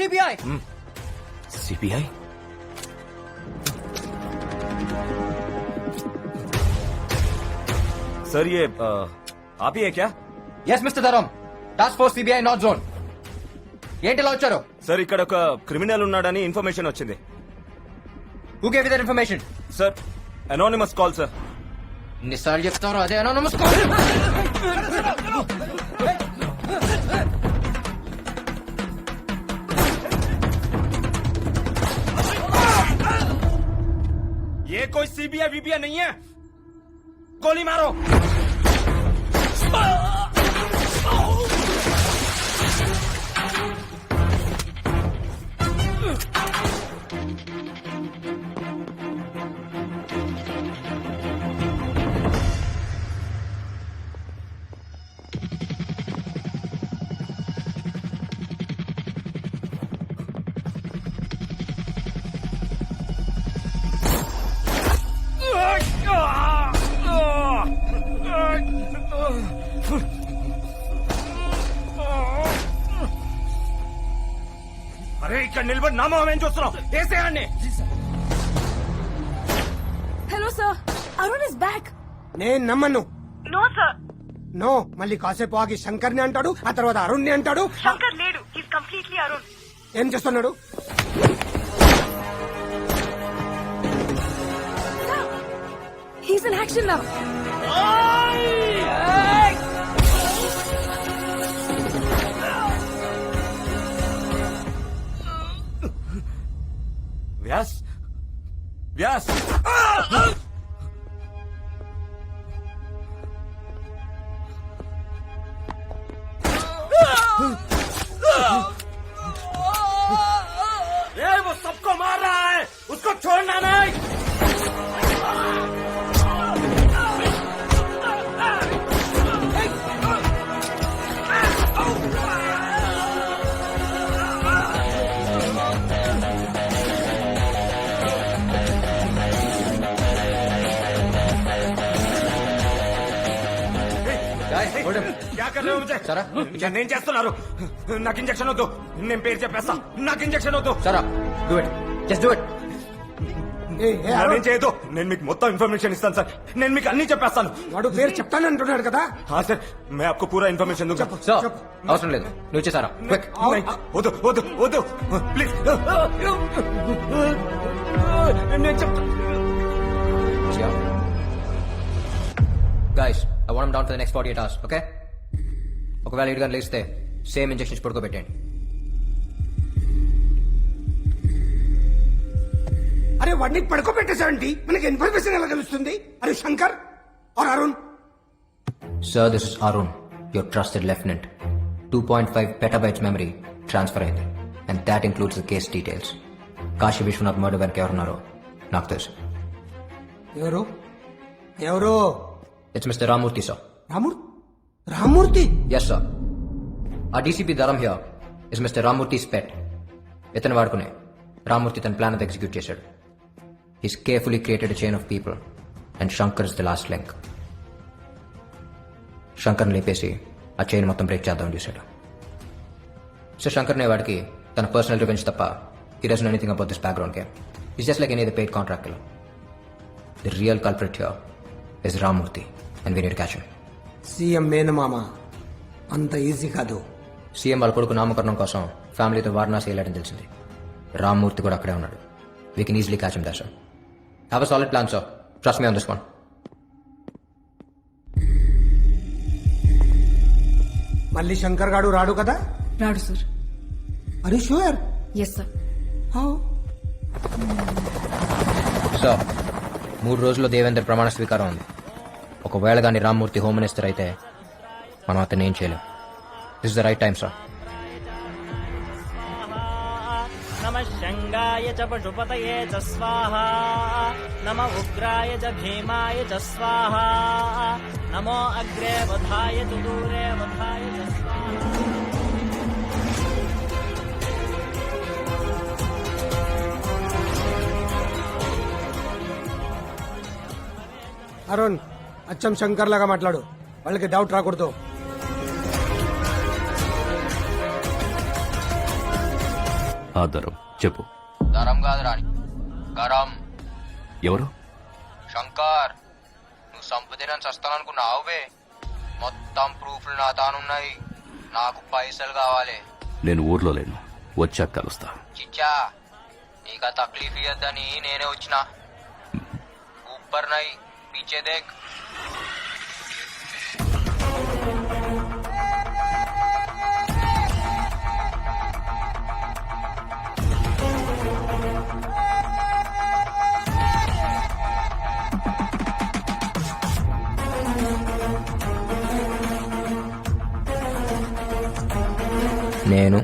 CBI. CBI? Sir ये आप ही है क्या? Yes mister Dharam, task force CBI north zone. ఏంటి ఇలా వచ్చారు? సార్ ఇక్కడ ఒక క్రిమినల్ ఉన్నాడని ఇన్ఫర్మేషన్ వచ్చింది. Who gave that information? Sir anonymous call sir. ఎన్నిసార్లు చెప్తారో అదే అనోనిమస్ కాల్. ये कोई सीबीआई वीबीआई नहीं है. गोली मारो. అరే ఇక్కడ నిలబడి నామం ఏం చూస్తున్నావు? వేసేయండి. Hello sir, Arun is back. నేను నమ్మను. No sir. నో, మళ్ళీ కాసేపు ఆగి శంకర్ ని అంటాడు, ఆ తర్వాత అరుణ్ ని అంటాడు. శంకర్ లేడు, ఈస్ కంప్లీట్లీ అరుణ్. ఏం చేస్తున్నాడు? He's in action now. Vyas Vyas वो सबको मार रहा है, उसको छोड़ना नहीं. क्या कर रहे हो मुझे? సరా నేను చేస్తున్నారు. నాకు ఇంజక్షన్ వద్దు, నేను పేరు చెప్పేస్తా. నాకు ఇంజక్షన్ వద్దు. సరా do it, just do it. నేను చేయదు. నేను మీకు మొత్తం ఇన్ఫర్మేషన్ ఇస్తాను సార్. నేను మీకు అన్ని చెప్పేస్తాను. వాడు పేరు చెప్తాను అంటున్నాడు కదా. हाँ सर, मैं आपको पूरा इन्फॉर्मेशन दूंगा. సో అవసరం లేదు, నువ్వు చేసారా క్విక్. వద్దు వద్దు వద్దు ప్లీజ్. నేను చెప్తా. Guys, I want down for the next 48 hours, okay? ఒకవేళ ఇటుగా లేస్తే సేమ్ ఇంజెక్షన్స్ పడుకోబెట్టండి. అరే వాడిని పడుకోబెట్టేసావంటి, మనకి ఇన్ఫర్మేషన్ ఎలా తెలుస్తుంది? అరే Shankar or Arun? Sir, this is Arun, your trusted lieutenant. 2.5 petabytes memory transfer అయింది, and that includes the case details. Kashi Vishwanath murder వెనక ఎవరున్నారో నాకు తెలుసు. ఎవరు ఎవరు? It's mister Ramurthy sir. Ramurthy? Yes sir. ఆ DCP Dharam here is mister Ramurthy's pet. ఇతను వాడుకునే రామూర్తి తన ప్లాన్ అంతా ఎగ్జిక్యూట్ చేశాడు. He's carefully created chain of people, and Shankar is the last link. శంకర్ని లేపేసి ఆ చైన్ మొత్తం బ్రేక్ చేద్దామని చూశాడు. సో శంకర్ నే వాడికి తన పర్సనల్ రివెంజ్ తప్ప he doesn't know anything about this background game. He's just like any other paid contract killer. The real culprit here is Ramurthy, and we need to catch him. CM మేనమామ అంత easy కాదు. CM వాళ్ళ కొడుకు నామకరణం కోసం ఫ్యామిలీతో వారణాసి వెళ్ళాడని తెలిసింది. రామ్మూర్తి కూడా అక్కడే ఉన్నాడు. We can easily catch him there, sir. Have a solid plan, sir. Trust me on this one. మళ్ళీ శంకర్ గాడు రాడు కదా? రాడు సార్. అరే షూర్? Yes sir. సో 3 రోజుల్లో దేవేంద్ర ప్రమాణ స్వీకారం ఉంది. ఒకవేళ కానీ రామ్మూర్తి హోమ్ మినిస్టర్ అయితే మనం అతన్ని ఏం చేయలేం. This is the right time, sir. नमः शंगाय च पशुपतये च स्वाहा नमः उग्राय च भीमाय च स्वाहा नमो अग्रे वधाय च दूरे वधाय च स्वाहा. అరుణ్, అచ్చం శంకర్ లాగా మాట్లాడు, వాళ్ళకి డౌట్ రాకూడదు. ఆధారం చెప్పు. దరం కాదు రాని గరం. ఎవరు? శంకర్, నువ్వు సంపదనని చస్తాననుకున్నావువే. మొత్తం ప్రూఫ్లు నా తానున్నాయి. నాకు పైసలు కావాలి. నేను ఊర్లో లేను, వచ్చాక కలుస్తా. చిచ్చా, నీకా తక్లీఫ్ ఇయ్యద్దని నేనే వచ్చిన. ఊపర్ నై పీచే దేఖ్. నేను,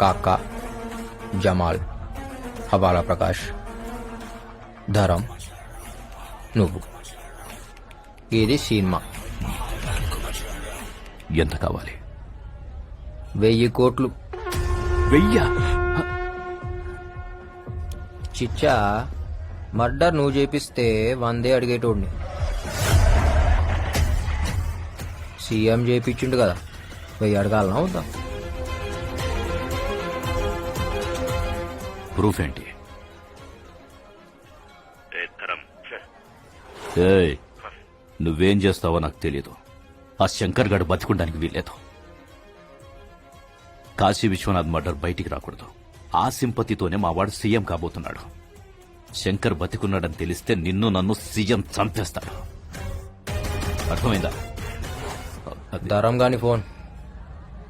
కాకా, జమాల్, హవాలా ప్రకాష్, ధరం, నువ్వు. ఇది సినిమా. ఎంత కావాలి? 1000 కోట్లు. 1000? చిచ్చా, మర్డర్ నువ్వు చేపిస్తే 100 అడిగేటోడిని. సీఎం చేపించిండు కదా, 1000 అడగాలనా వద్దా? ప్రూఫ్ ఏంటి? ఏయ్, నువ్వేం చేస్తావో నాకు తెలియదు. ఆ శంకర్ గడు బతికుండానికి వీల్లేదు. కాశీ విశ్వనాథ్ మర్డర్ బయటికి రాకూడదు. ఆ సింపతితోనే మా వాడు సీఎం కాబోతున్నాడు. శంకర్ బతికున్నాడని తెలిస్తే నిన్ను నన్ను సీఎం చంపేస్తాడు. అర్థమైందా? ధరం గాని ఫోన్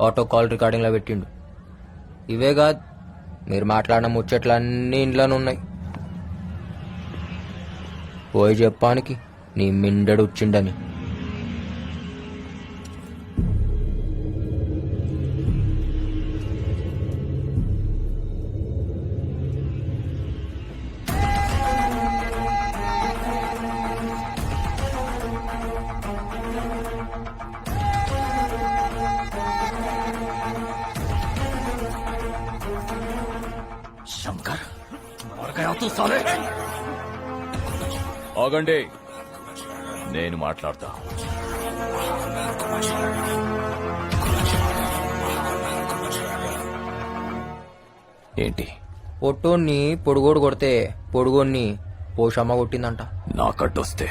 ఆటో కాల్ రికార్డింగ్ లో పెట్టిండు. ఇవే కాదు, మీరు మాట్లాడిన ముచ్చట్లు అన్ని ఇంట్లోనే ఉన్నాయి. పోయి చెప్పానికి నీ మిండడు వచ్చిండని. శంకర్, ఆగండి, నేను మాట్లాడతా. ఏంటి? పొట్టోన్ని పొడుగోడు కొడితే పొడుగోన్ని పోషమ్మ కొట్టిందంట. నాకడ్డొస్తే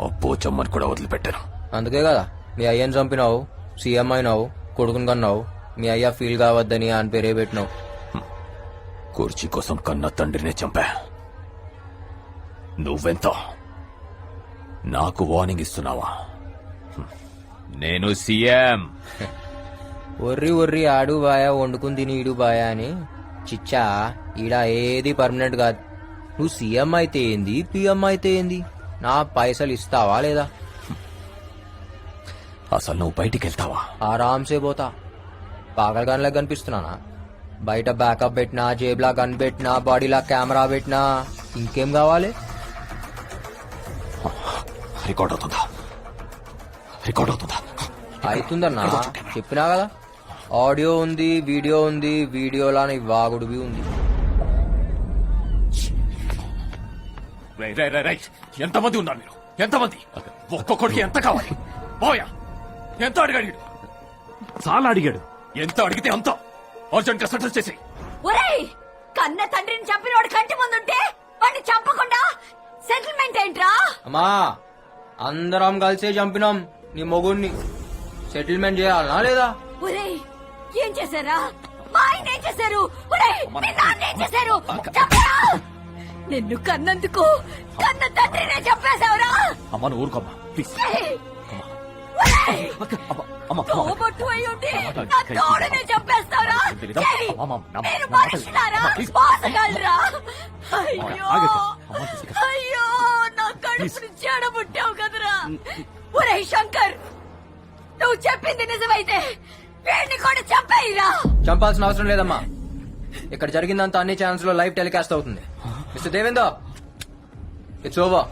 ఆ పోచమ్మని కూడా వదిలిపెట్టాను. అందుకే కదా మీ అయ్యని చంపినావు, సీఎం అయినావు, కొడుకుని కన్నావు. మీ అయ్య ఫీల్ కావద్దని అని పేరే పెట్టినావు. కుర్చీ కోసం కన్న తండ్రినే చంపా. నువ్వెంత నాకు వార్నింగ్ ఇస్తున్నావా? నేను సీఎం. ఒర్రి ఒర్రి ఆడు బాయా, వండుకుని తిని ఈడు బాయా అని. చిచ్చా, ఈడ ఏది పర్మనెంట్ కాదు. నువ్వు సీఎం అయితే ఏంది, పిఎం అయితే ఏంది, నా పైసలు ఇస్తావా లేదా? అసలు నువ్వు బయటికి వెళ్తావా? ఆరాంసే పోతా. పాగలగానిలా కనిపిస్తున్నానా? బయట బ్యాకప్ పెట్టినా, జేబులా గన్ పెట్టినా, బాడీలా కెమెరా పెట్టినా, ఇంకేం కావాలి? రికార్డ్ అవుతుందా? రికార్డ్ అవుతుందా? అవుతుందన్నా, చెప్పినా కదా. ఆడియో ఉంది, వీడియో ఉంది. వీడియోలా నీ వాగుడువి ఉంది. ఎంతమంది ఉన్నారు మీరు? ఎంతమంది? ఒక్కొక్కడికి ఎంత కావాలి? పోయా, ఎంత అడిగాడు? చాలా అడిగాడు. ఎంత అడిగితే అంత అర్జెంట్ గా సెటిల్ చేసి. ఒరేయ్, కన్న తండ్రిని చంపినోడు కంటి ముందుంటే వాడిని చంపకుండా సెటిల్మెంట్ ఏంట్రా? అమ్మా, అందరం కలిసే చంపినాం నీ మొగుడిని. సెటిల్మెంట్ చేయాలనా లేదా? ఒరేయ్, ఏం చేశారా? మా ఆయన ఏం చేశారు? ఒరేయ్, మీ నాన్న ఏం చేశారు? చెప్పరా? నిన్ను కన్నందుకు కన్న తండ్రినే చంపేశావురా? అమ్మ, నువ్వు ఊరుకోమ్మా ప్లీజ్. ఒరేయ్, తోబొట్టు అయి ఉండి నా తోడునే చంపేస్తావురా? ఏయ్, మీరు మనుషులారా? మోసగాళ్ళరా? అయ్యో అయ్యో, నా కడుపుని చెడబుట్టావు కదరా. ఒరేయ్ శంకర్, నువ్వు చెప్పింది నిజమైతే వీడిని కూడా చంపేయిరా. చంపాల్సిన అవసరం లేదమ్మా. ఇక్కడ జరిగిందంతా అన్ని ఛానల్స్ లో లైవ్ టెలికాస్ట్ అవుతుంది. Mister Devender, it's over.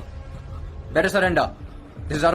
Better surrender. This